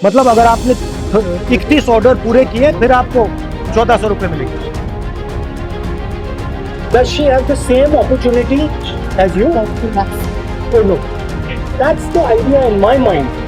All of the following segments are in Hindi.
मतलब अगर आपने 31 ऑर्डर पूरे किए फिर आपको 1400 रुपये मिलेंगे। Does she have the same opportunity as you? Or no? That's the idea in my mind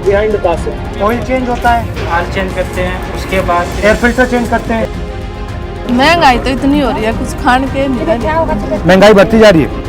behind the castle. Oil change होता है, ऑयल चेंज करते हैं, उसके बाद एयर फिल्टर चेंज करते हैं। महंगाई तो इतनी हो रही है, कुछ खाने के मिला नहीं। महंगाई बढ़ती जा रही है।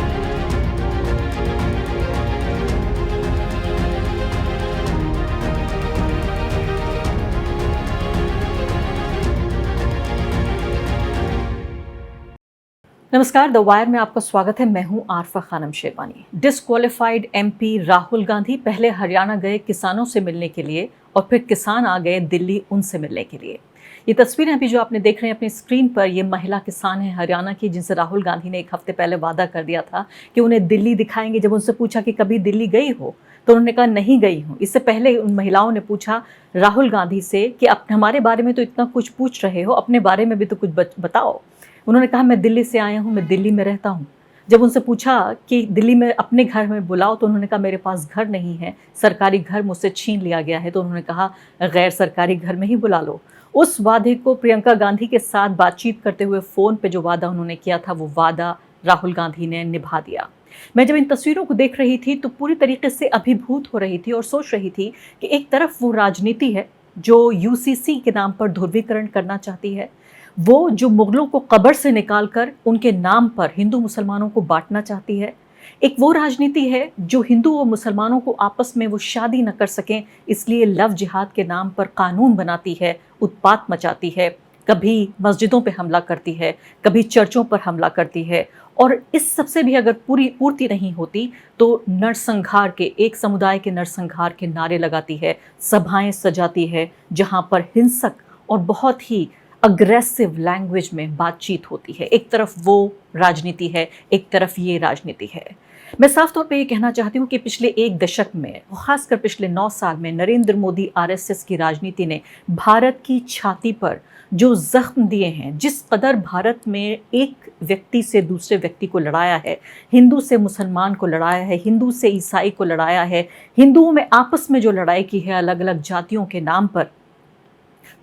नमस्कार, द वायर में आपका स्वागत है। मैं हूं आरफा खानम शेरवानी। डिस्क्वालिफाइड एमपी राहुल गांधी पहले हरियाणा गए किसानों से मिलने के लिए और फिर किसान आ गए दिल्ली उनसे मिलने के लिए। ये तस्वीरें अभी जो आपने देख रहे हैं अपनी स्क्रीन पर, ये महिला किसान है हरियाणा की, जिनसे राहुल गांधी ने एक हफ्ते पहले वादा कर दिया था कि उन्हें दिल्ली दिखाएंगे। जब उनसे पूछा कि कभी दिल्ली गई हो तो उन्होंने कहा नहीं गई हूँ। इससे पहले उन महिलाओं ने पूछा राहुल गांधी से कि आप हमारे बारे में तो इतना कुछ पूछ रहे हो, अपने बारे में भी तो कुछ बताओ। उन्होंने कहा मैं दिल्ली से आया हूँ, मैं दिल्ली में रहता हूँ। जब उनसे पूछा कि दिल्ली में अपने घर में बुलाओ तो उन्होंने कहा मेरे पास घर नहीं है, सरकारी घर मुझसे छीन लिया गया है। तो उन्होंने कहा गैर सरकारी घर में ही बुला लो। उस वादे को प्रियंका गांधी के साथ बातचीत करते हुए फ़ोन पे जो वादा उन्होंने किया था वो वादा राहुल गांधी ने निभा दिया। मैं जब इन तस्वीरों को देख रही थी तो पूरी तरीके से अभिभूत हो रही थी और सोच रही थी कि एक तरफ वो राजनीति है जो यूसीसी के नाम पर ध्रुवीकरण करना चाहती है, वो जो मुगलों को कब्र से निकालकर उनके नाम पर हिंदू मुसलमानों को बांटना चाहती है। एक वो राजनीति है जो हिंदू और मुसलमानों को आपस में वो शादी न कर सकें, इसलिए लव जिहाद के नाम पर कानून बनाती है, उत्पात मचाती है, कभी मस्जिदों पे हमला करती है, कभी चर्चों पर हमला करती है। और इस सबसे भी अगर पूर्ति नहीं होती तो नरसंहार के, एक समुदाय के नरसंहार के नारे लगाती है, सभाएं सजाती है जहाँ पर हिंसक और बहुत ही अग्रेसिव लैंग्वेज में बातचीत होती है। एक तरफ वो राजनीति है, एक तरफ ये राजनीति है। मैं साफ तौर पे ये कहना चाहती हूँ कि पिछले एक दशक में, खासकर पिछले 9 साल में, नरेंद्र मोदी आरएसएस की राजनीति ने भारत की छाती पर जो जख्म दिए हैं, जिस कदर भारत में एक व्यक्ति से दूसरे व्यक्ति को लड़ाया है, हिंदू से मुसलमान को लड़ाया है, हिंदू से ईसाई को लड़ाया है, हिंदुओं में आपस में जो लड़ाई की है अलग अलग जातियों के नाम पर,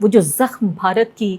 वो जो जख्म भारत की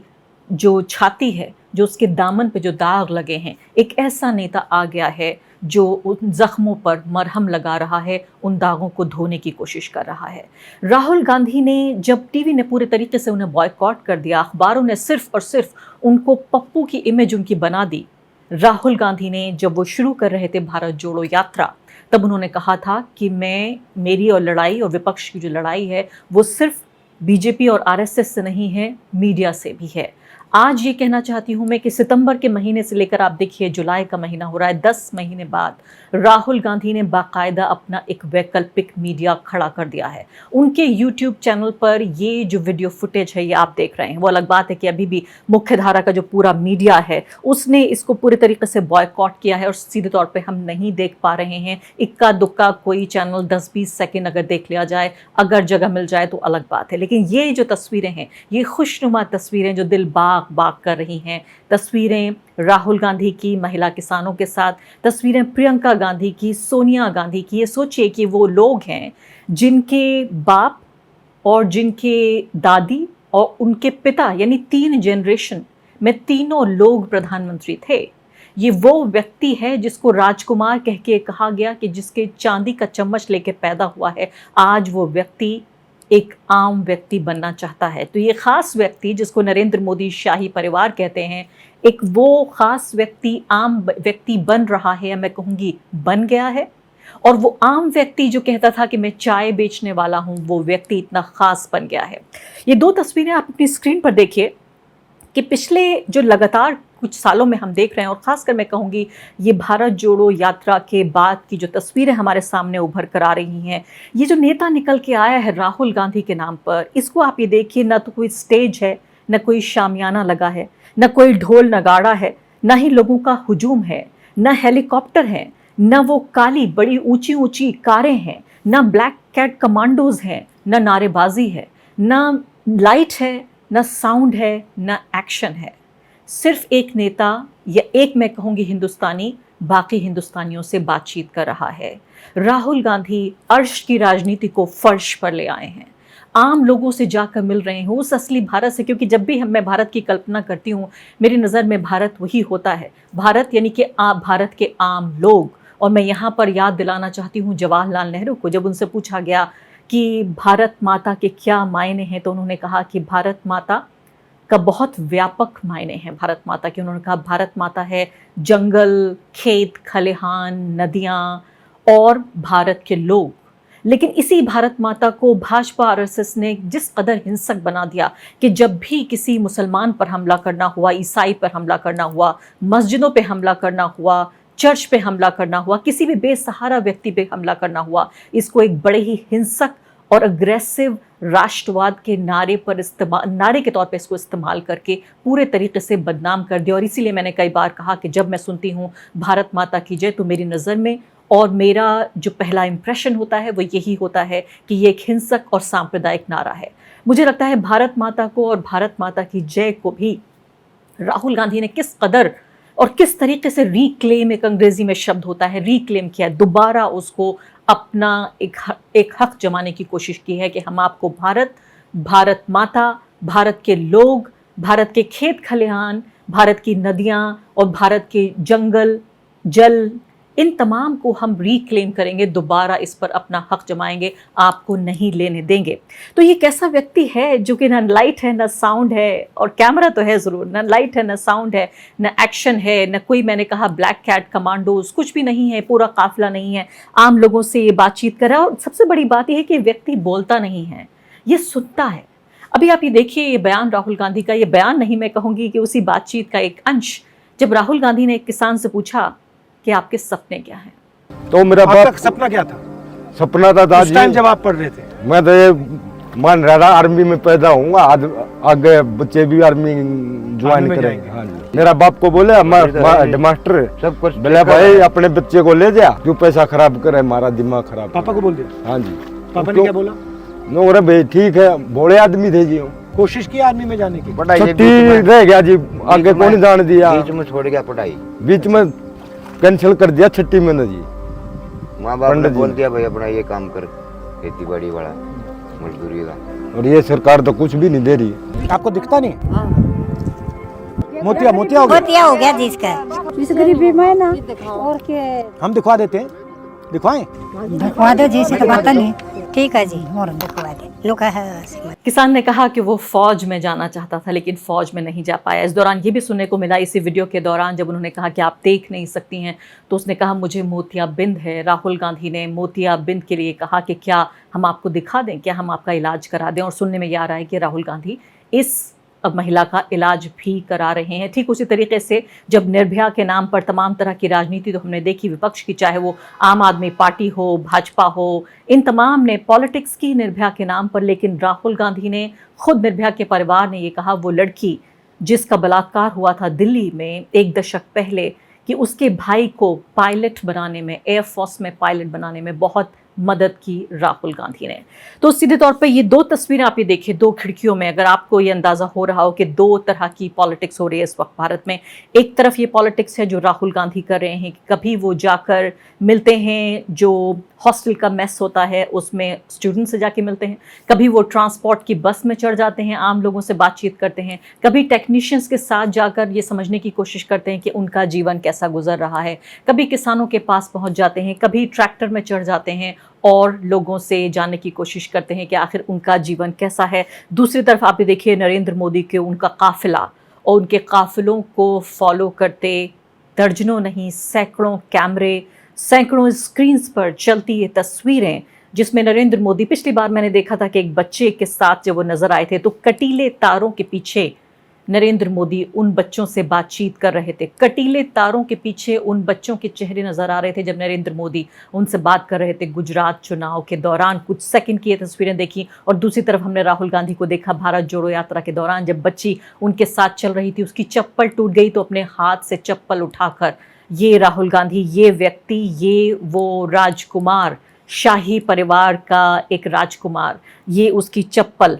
जो छाती है, जो उसके दामन पे जो दाग लगे हैं, एक ऐसा नेता आ गया है जो उन जख्मों पर मरहम लगा रहा है, उन दागों को धोने की कोशिश कर रहा है। राहुल गांधी ने, जब टीवी ने पूरे तरीके से उन्हें बॉयकॉट कर दिया, अखबारों ने सिर्फ और सिर्फ उनको पप्पू की इमेज उनकी बना दी, राहुल गांधी ने जब वो शुरू कर रहे थे भारत जोड़ो यात्रा, तब उन्होंने कहा था कि मेरी और लड़ाई और विपक्ष की जो लड़ाई है वो सिर्फ बीजेपी और आरएसएस से नहीं है, मीडिया से भी है। आज ये कहना चाहती हूँ मैं कि सितंबर के महीने से लेकर आप देखिए जुलाई का महीना हो रहा है, 10 महीने बाद राहुल गांधी ने बाकायदा अपना एक वैकल्पिक मीडिया खड़ा कर दिया है। उनके यूट्यूब चैनल पर ये जो वीडियो फुटेज है ये आप देख रहे हैं, वो अलग बात है कि अभी भी मुख्य धारा का जो पूरा मीडिया है उसने इसको पूरे तरीके से बॉयकॉट किया है और सीधे तौर पर हम नहीं देख पा रहे हैं। इक्का दुक्का कोई चैनल 10-20 सेकेंड अगर देख लिया जाए, अगर जगह मिल जाए तो अलग बात है। लेकिन ये जो तस्वीरें हैं, ये खुशनुमा तस्वीरें जो दिल बाग कर रही हैं, तस्वीरें राहुल गांधी की महिला किसानों के साथ, तस्वीरें प्रियंका गांधी की, सोनिया गांधी की। ये सोचिए कि वो लोग हैं जिनके बाप और जिनके दादी और उनके पिता, यानी 3 जनरेशन में तीनों लोग प्रधानमंत्री थे। ये वो व्यक्ति है जिसको राजकुमार कह के कहा गया कि जिसके चांदी का चम्मच लेके पैदा हुआ है, आज वो व्यक्ति एक आम व्यक्ति बनना चाहता है। तो ये खास व्यक्ति जिसको नरेंद्र मोदी शाही परिवार कहते हैं, एक वो खास व्यक्ति आम व्यक्ति बन रहा है, या मैं कहूँगी बन गया है। और वो आम व्यक्ति जो कहता था कि मैं चाय बेचने वाला हूँ, वो व्यक्ति इतना खास बन गया है। ये 2 तस्वीरें आप अपनी स्क्रीन पर देखिए कि पिछले जो लगातार कुछ सालों में हम देख रहे हैं, और ख़ासकर मैं कहूँगी ये भारत जोड़ो यात्रा के बाद की जो तस्वीरें हमारे सामने उभर कर आ रही हैं, ये जो नेता निकल के आया है राहुल गांधी के नाम पर, इसको आप ये देखिए, ना तो कोई स्टेज है, ना कोई शामियाना लगा है, ना कोई ढोल नगाड़ा है, ना ही लोगों का हुजूम है, ना हेलीकॉप्टर है, ना वो काली बड़ी ऊंची ऊंची कारें हैं, ना ब्लैक कैट कमांडोज हैं, ना नारेबाजी है, ना लाइट है, ना साउंड है, ना एक्शन है। सिर्फ एक नेता, या एक मैं कहूँगी हिंदुस्तानी, बाकी हिंदुस्तानियों से बातचीत कर रहा है। राहुल गांधी अर्श की राजनीति को फर्श पर ले आए हैं। आम लोगों से जाकर मिल रहे हैं, उस असली भारत से। क्योंकि जब भी मैं भारत की कल्पना करती हूँ, मेरी नज़र में भारत वही होता है, भारत यानी कि भारत के आम लोग। और मैं यहाँ पर याद दिलाना चाहती हूँ जवाहरलाल नेहरू को, जब उनसे पूछा गया कि भारत माता के क्या मायने हैं, तो उन्होंने कहा कि भारत माता का बहुत व्यापक मायने हैं। भारत माता के उन्होंने कहा भारत माता है जंगल, खेत खलिहान, नदियाँ और भारत के लोग। लेकिन इसी भारत माता को भाजपा आरएसएस ने जिस कदर हिंसक बना दिया कि जब भी किसी मुसलमान पर हमला करना हुआ, ईसाई पर हमला करना हुआ, मस्जिदों पे हमला करना हुआ, चर्च पे हमला करना हुआ, किसी भी बेसहारा व्यक्ति पे हमला करना हुआ, इसको एक बड़े ही हिंसक और अग्रेसिव राष्ट्रवाद के नारे के तौर पे इसको इस्तेमाल करके पूरे तरीके से बदनाम कर दिया। और इसीलिए मैंने कई बार कहा कि जब मैं सुनती हूँ भारत माता की जय, तो मेरी नज़र में और मेरा जो पहला इंप्रेशन होता है वो यही होता है कि ये एक हिंसक और सांप्रदायिक नारा है। मुझे लगता है भारत माता को और भारत माता की जय को भी राहुल गांधी ने किस कदर और किस तरीके से रीक्लेम, एक अंग्रेजी में शब्द होता है रीक्लेम किया, दोबारा उसको अपना एक हक जमाने की कोशिश की है कि हम आपको भारत, भारत माता, भारत के लोग, भारत के खेत खलिहान, भारत की नदियाँ और भारत के जंगल, जल, इन तमाम को हम रिक्लेम करेंगे, दोबारा इस पर अपना हक जमाएंगे, आपको नहीं लेने देंगे। तो ये कैसा व्यक्ति है जो कि ना लाइट है ना साउंड है, और कैमरा तो है ज़रूर, ना लाइट है ना साउंड है, ना एक्शन है, ना कोई मैंने कहा ब्लैक कैट कमांडोज, कुछ भी नहीं है, पूरा काफिला नहीं है, आम लोगों से ये बातचीत कर रहा है। और सबसे बड़ी बात यह है कि व्यक्ति बोलता नहीं है, ये सुनता है। अभी आप ये देखिए, ये बयान राहुल गांधी का, ये बयान नहीं, मैं कहूँगी कि उसी बातचीत का एक अंश, जब राहुल गांधी ने एक किसान से पूछा कि आपके सपने क्या हैं। तो मेरा बाप सपना क्या था? सपना था उस दादी, टाइम जब आप पढ़ रहे थे। मैं तो ये मान रहा था आर्मी में पैदा होऊंगा, आगे बच्चे भी आर्मी ज्वाइन में करेंगे। जाएंगे। हाँ जी। मेरा बाप को बोले मास्टर सब कुछ बोले भाई अपने बच्चे को ले जा, क्यों पैसा खराब करे, हमारा दिमाग खराब पापा को बोल दिया? हाँ जी। पापा ने क्या बोला? नो रे भाई ठीक है, भोले आदमी थे जी। कोशिश की आर्मी में जाने की? पढ़ाई छुट्टी रह गया जी, आगे कौन जान दिया, बीच में छोड़ गया पढ़ाई, बीच में कैंसिल कर दिया छठी महीने जी। माँ बाप ने पंडित जी। बोल दिया भाई अपना ये काम कर, खेती बाड़ी वाला, मजदूरी का। और ये सरकार तो कुछ भी नहीं दे रही। आपको दिखता नहीं? मोतिया मोतिया हो गया? मोतिया हो गया जिसका, इस गरीबी में ना, और के हम दिखवा देते हैं, दिखवाएं? दिखवा दो जी, से तो पता नहीं। ठीक है जी, और दिखवा दे। लोग है किसान ने कहा कि वो फौज में जाना चाहता था लेकिन फौज में नहीं जा पाया। इस दौरान ये भी सुनने को मिला इसी वीडियो के दौरान, जब उन्होंने कहा कि आप देख नहीं सकती हैं, तो उसने कहा मुझे मोतियाबिंद है। राहुल गांधी ने मोतियाबिंद के लिए कहा कि क्या हम आपको दिखा दें, क्या हम आपका इलाज करा दें। और सुनने में ये आ रहा है कि राहुल गांधी इस महिला का इलाज भी करा रहे हैं। ठीक उसी तरीके से जब निर्भया के नाम पर तमाम तरह की राजनीति तो हमने देखी विपक्ष की, चाहे वो आम आदमी पार्टी हो, भाजपा हो, इन तमाम ने पॉलिटिक्स की निर्भया के नाम पर। लेकिन राहुल गांधी ने खुद, निर्भया के परिवार ने ये कहा, वो लड़की जिसका बलात्कार हुआ था दिल्ली में 1 दशक पहले, कि उसके भाई को पायलट बनाने में, एयरफोर्स में पायलट बनाने में बहुत मदद की राहुल गांधी ने। तो सीधे तौर पे ये 2 तस्वीरें आप ये देखिए, 2 खिड़कियों में, अगर आपको ये अंदाज़ा हो रहा हो कि 2 तरह की पॉलिटिक्स हो रही है इस वक्त भारत में। एक तरफ ये पॉलिटिक्स है जो राहुल गांधी कर रहे हैं कि कभी वो जाकर मिलते हैं, जो हॉस्टल का मेस होता है उसमें स्टूडेंट से जाके मिलते हैं, कभी वो ट्रांसपोर्ट की बस में चढ़ जाते हैं, आम लोगों से बातचीत करते हैं, कभी टेक्नीशियंस के साथ जाकर ये समझने की कोशिश करते हैं कि उनका जीवन कैसा गुजर रहा है, कभी किसानों के पास पहुंच जाते हैं, कभी ट्रैक्टर में चढ़ जाते हैं और लोगों से जानने की कोशिश करते हैं कि आखिर उनका जीवन कैसा है। दूसरी तरफ आप ये देखिए नरेंद्र मोदी के उनका काफिला और उनके काफिलों को फॉलो करते दर्जनों नहीं सैकड़ों कैमरे, सैकड़ों स्क्रीन्स पर चलती ये तस्वीरें, जिसमें नरेंद्र मोदी, पिछली बार मैंने देखा था कि एक बच्चे के साथ जब वो नजर आए थे तो कटीले तारों के पीछे नरेंद्र मोदी उन बच्चों से बातचीत कर रहे थे। कटीले तारों के पीछे उन बच्चों के चेहरे नजर आ रहे थे जब नरेंद्र मोदी उनसे बात कर रहे थे गुजरात चुनाव के दौरान। कुछ सेकंड की ये तस्वीरें देखी। और दूसरी तरफ हमने राहुल गांधी को देखा भारत जोड़ो यात्रा के दौरान, जब बच्ची उनके साथ चल रही थी, उसकी चप्पल टूट गई तो अपने हाथ से चप्पल उठाकर ये राहुल गांधी, ये व्यक्ति, ये वो राजकुमार, शाही परिवार का एक राजकुमार, ये उसकी चप्पल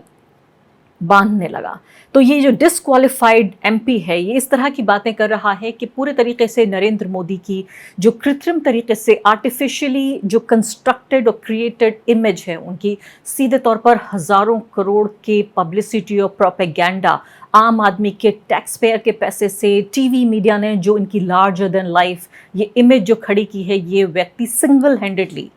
बांधने लगा। तो ये जो डिसक्वालिफाइड एमपी है, ये इस तरह की बातें कर रहा है कि पूरे तरीके से नरेंद्र मोदी की जो कृत्रिम तरीके से आर्टिफिशियली जो कंस्ट्रक्टेड और क्रिएटेड इमेज है, उनकी सीधे तौर पर हज़ारों करोड़ के पब्लिसिटी और प्रोपेगेंडा, आम आदमी के टैक्स पेयर के पैसे से टीवी मीडिया ने जो इनकी लार्जर देन लाइफ ये इमेज जो खड़ी की है, ये व्यक्ति सिंगल हैंडेडली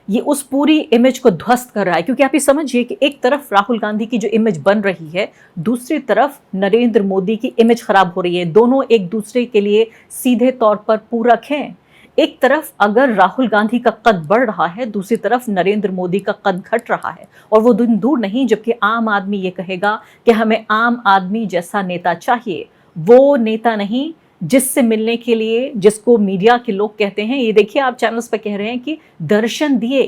ये उस पूरी इमेज को ध्वस्त कर रहा है। क्योंकि आप ये समझिए कि एक तरफ राहुल गांधी की जो इमेज बन रही है, दूसरी तरफ नरेंद्र मोदी की इमेज खराब हो रही है। दोनों एक दूसरे के लिए सीधे तौर पर पूरक हैं। एक तरफ अगर राहुल गांधी का कद बढ़ रहा है, दूसरी तरफ नरेंद्र मोदी का कद घट रहा है, और वो दिन दूर नहीं जबकि आम आदमी ये कहेगा कि हमें आम आदमी जैसा नेता चाहिए, वो नेता नहीं जिससे मिलने के लिए, जिसको मीडिया के लोग कहते हैं, ये देखिए आप चैनल्स पे कह रहे हैं कि दर्शन दिए।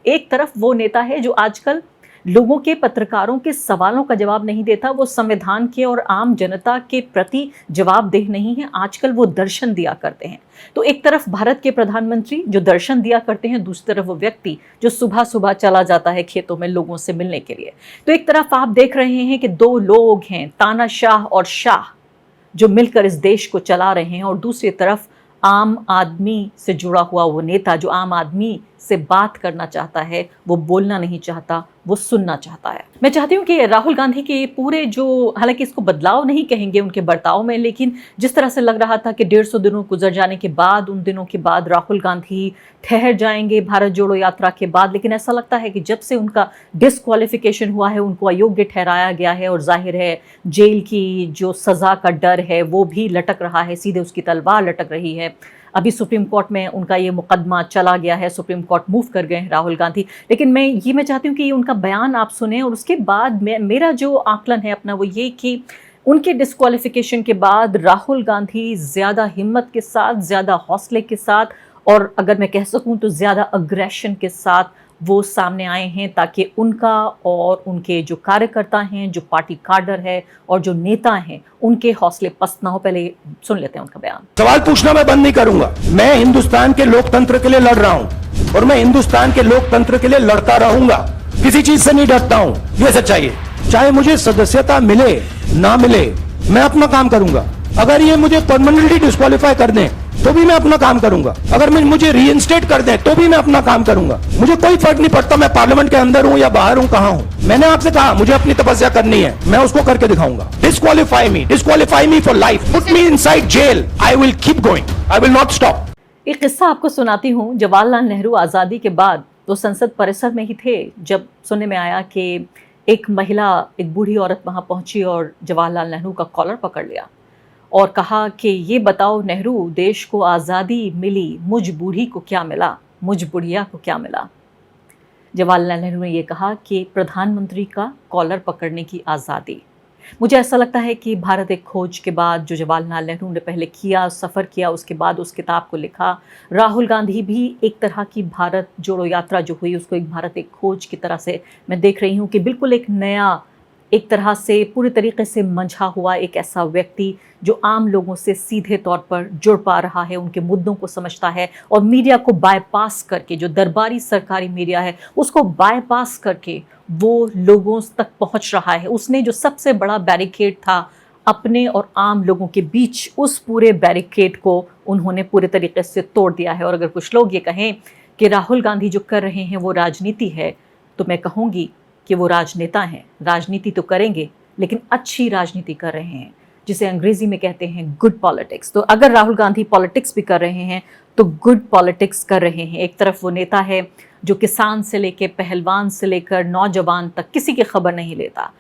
एक तरफ वो नेता है जो आजकल लोगों के, पत्रकारों के सवालों का जवाब नहीं देता, वो संविधान के और आम जनता के प्रति जवाबदेह नहीं है, आजकल वो दर्शन दिया करते हैं। तो एक तरफ भारत के प्रधानमंत्री जो दर्शन दिया करते हैं, दूसरी तरफ वो व्यक्ति जो सुबह सुबह चला जाता है खेतों में लोगों से मिलने के लिए। तो एक तरफ आप देख रहे हैं कि दो लोग हैं, तानाशाह और शाह, जो मिलकर इस देश को चला रहे हैं, और दूसरी तरफ आम आदमी से जुड़ा हुआ वो नेता जो आम आदमी से बात करना चाहता है, वो बोलना नहीं चाहता, वो सुनना चाहता है। मैं चाहती हूँ कि राहुल गांधी के पूरे जो, हालांकि इसको बदलाव नहीं कहेंगे उनके बर्ताव में, लेकिन जिस तरह से लग रहा था कि 150 दिनों गुजर जाने के बाद, उन दिनों के बाद राहुल गांधी ठहर जाएंगे भारत जोड़ो यात्रा के बाद, लेकिन ऐसा लगता है कि जब से उनका डिसक्वालिफिकेशन हुआ है, उनको अयोग्य ठहराया गया है, और जाहिर है जेल की जो सज़ा का डर है वो भी लटक रहा है, सीधे उसकी तलवार लटक रही है। अभी सुप्रीम कोर्ट में उनका ये मुकदमा चला गया है, सुप्रीम कोर्ट मूव कर गए हैं राहुल गांधी। लेकिन मैं चाहती हूँ कि ये उनका बयान आप सुने, और उसके बाद मेरा जो आकलन है अपना वो ये कि उनके डिस्क्वालिफिकेशन के बाद राहुल गांधी ज़्यादा हिम्मत के साथ, ज़्यादा हौसले के साथ, और अगर मैं कह सकूँ तो ज़्यादा अग्रेशन के साथ वो सामने आए हैं, ताकि उनका और उनके जो कार्यकर्ता हैं, जो पार्टी कार्डर है और जो नेता हैं, उनके हौसले पस्त ना हो। पहले सुन लेते हैं उनका बयान। सवाल पूछना मैं बंद नहीं करूंगा। मैं हिंदुस्तान के लोकतंत्र के लिए लड़ रहा हूं, और मैं हिंदुस्तान के लोकतंत्र के लिए लड़ता रहूंगा। किसी चीज से नहीं डरता हूं, ये सच्चाई है। चाहे मुझे सदस्यता मिले ना मिले, मैं अपना काम करूंगा। अगर ये मुझे परमानेंटली डिस्क्वालीफाई कर दें तो भी मैं अपना काम करूंगा, अगर मुझे रीइंस्टेट कर दें तो भी मैं अपना काम करूंगा। मुझे कोई फर्क नहीं पड़ता मैं पार्लियामेंट के अंदर हूं या बाहर हूं, कहां हूं। मैंने आपसे कहा मुझे अपनी तपस्या करनी है, मैं उसको करके दिखाऊंगा। Disqualify me for life, put me inside jail, I will keep going, I will not stop. एक किस्सा आपको सुनाती हूँ। जवाहरलाल नेहरू आज़ादी के बाद वो संसद परिसर में ही थे जब सुनने में आया कि एक महिला, एक बूढ़ी औरत वहाँ पहुंची और जवाहरलाल नेहरू का कॉलर पकड़ लिया और कहा कि ये बताओ नेहरू, देश को आज़ादी मिली, मुझ बूढ़ी को क्या मिला, मुझ बुढ़िया को क्या मिला। जवाहरलाल नेहरू ने ये कहा कि प्रधानमंत्री का कॉलर पकड़ने की आज़ादी। मुझे ऐसा लगता है कि भारत एक खोज के बाद जो जवाहरलाल नेहरू ने पहले किया, सफ़र किया, उसके बाद उस किताब को लिखा, राहुल गांधी भी एक तरह की भारत जोड़ो यात्रा जो हुई उसको एक भारत एक खोज की तरह से मैं देख रही हूँ कि बिल्कुल एक नया, एक तरह से पूरी तरीके से मंझा हुआ एक ऐसा व्यक्ति जो आम लोगों से सीधे तौर पर जुड़ पा रहा है, उनके मुद्दों को समझता है, और मीडिया को बायपास करके, जो दरबारी सरकारी मीडिया है उसको बायपास करके वो लोगों तक पहुंच रहा है। उसने जो सबसे बड़ा बैरिकेड था अपने और आम लोगों के बीच, उस पूरे बैरिकेड को उन्होंने पूरे तरीके से तोड़ दिया है। और अगर कुछ लोग ये कहें कि राहुल गांधी जो कर रहे हैं वो राजनीति है, तो मैं कहूँगी कि वो राजनेता हैं। राजनीति तो करेंगे लेकिन अच्छी राजनीति कर रहे हैं, जिसे अंग्रेजी में कहते हैं गुड पॉलिटिक्स। तो अगर राहुल गांधी पॉलिटिक्स भी कर रहे हैं तो गुड पॉलिटिक्स कर रहे हैं। एक तरफ वो नेता है जो किसान से लेकर पहलवान से लेकर नौजवान तक किसी की खबर नहीं लेता।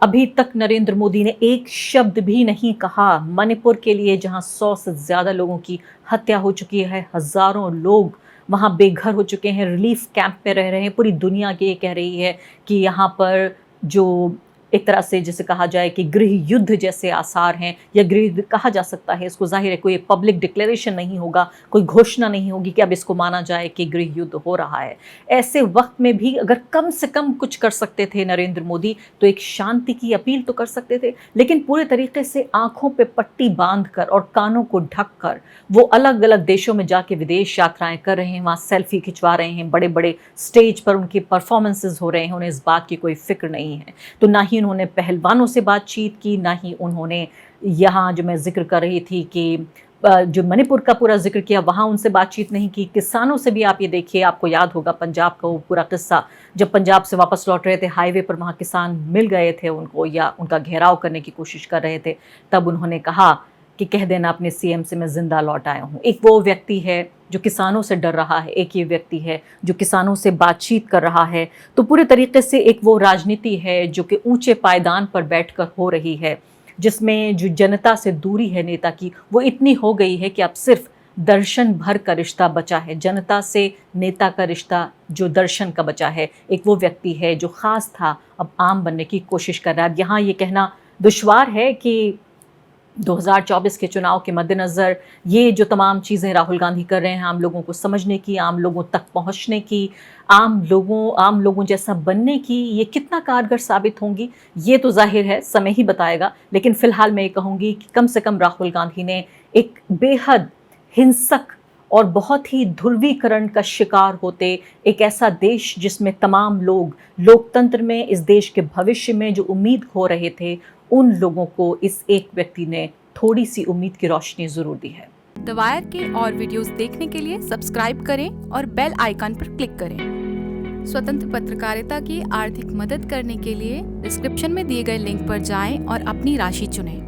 अभी तक नरेंद्र मोदी ने एक शब्द भी नहीं कहा मणिपुर के लिए, जहां 100 से ज़्यादा लोगों की हत्या हो चुकी है, हज़ारों लोग वहाँ बेघर हो चुके हैं, रिलीफ कैंप में रह रहे हैं। पूरी दुनिया की ये कह रही है कि यहाँ पर जो एक तरह से जिसे कहा जाए कि गृह युद्ध जैसे आसार हैं, या गृह युद्ध कहा जा सकता है इसको, जाहिर है कोई पब्लिक डिक्लेरेशन नहीं होगा, कोई घोषणा नहीं होगी कि अब इसको माना जाए कि गृह युद्ध हो रहा है। ऐसे वक्त में भी अगर कम से कम कुछ कर सकते थे नरेंद्र मोदी, तो एक शांति की अपील तो कर सकते थे, लेकिन पूरे तरीके से आंखों पे पट्टी बांधकर और कानों को ढककर वो अलग अलग देशों में जाके विदेश यात्राएं कर रहे हैं, वहाँ सेल्फी खिंचवा रहे हैं, बड़े बड़े स्टेज पर उनके परफॉर्मेंसेज हो रहे हैं, उन्हें इस बात की कोई फिक्र नहीं है। तो ना ही ही उन्होंने पहलवानों से बातचीत की, ना ही उन्होंने यहाँ जो मैं जिक्र कर रही थी कि जो मणिपुर का पूरा जिक्र किया वहाँ उनसे बातचीत नहीं की। किसानों से भी आप ये देखिए, आपको याद होगा पंजाब का वो पूरा किस्सा, जब पंजाब से वापस लौट रहे थे हाईवे पर वहाँ किसान मिल गए थे उनको या उनका घेराव करने की कोशिश कर रहे थे, तब उन्होंने कहा कि कह देना अपने सीएम से मैं जिंदा लौट आया हूँ। एक वो व्यक्ति है जो किसानों से डर रहा है, एक ये व्यक्ति है जो किसानों से बातचीत कर रहा है। तो पूरे तरीके से एक वो राजनीति है जो कि ऊंचे पायदान पर बैठकर हो रही है, जिसमें जो जनता से दूरी है नेता की वो इतनी हो गई है कि अब सिर्फ दर्शन भर का रिश्ता बचा है, जनता से नेता का रिश्ता जो दर्शन का बचा है। एक वो व्यक्ति है जो खास था अब आम बनने की कोशिश कर रहा है। अब यहाँ ये कहना दुश्वार है कि 2024 के चुनाव के मद्देनज़र ये जो तमाम चीज़ें राहुल गांधी कर रहे हैं आम लोगों को समझने की, आम लोगों तक पहुंचने की, आम लोगों जैसा बनने की, ये कितना कारगर साबित होंगी ये तो जाहिर है समय ही बताएगा। लेकिन फ़िलहाल मैं ये कहूँगी कि कम से कम राहुल गांधी ने एक बेहद हिंसक और बहुत ही ध्रुवीकरण का शिकार होते एक ऐसा देश जिसमें तमाम लोग लोकतंत्र में, इस देश के भविष्य में जो उम्मीद खो रहे थे, उन लोगों को इस एक व्यक्ति ने थोड़ी सी उम्मीद की रोशनी जरूर दी है। द वायर के और वीडियोस देखने के लिए सब्सक्राइब करें और बेल आइकन पर क्लिक करें। स्वतंत्र पत्रकारिता की आर्थिक मदद करने के लिए डिस्क्रिप्शन में दिए गए लिंक पर जाएं और अपनी राशि चुनें।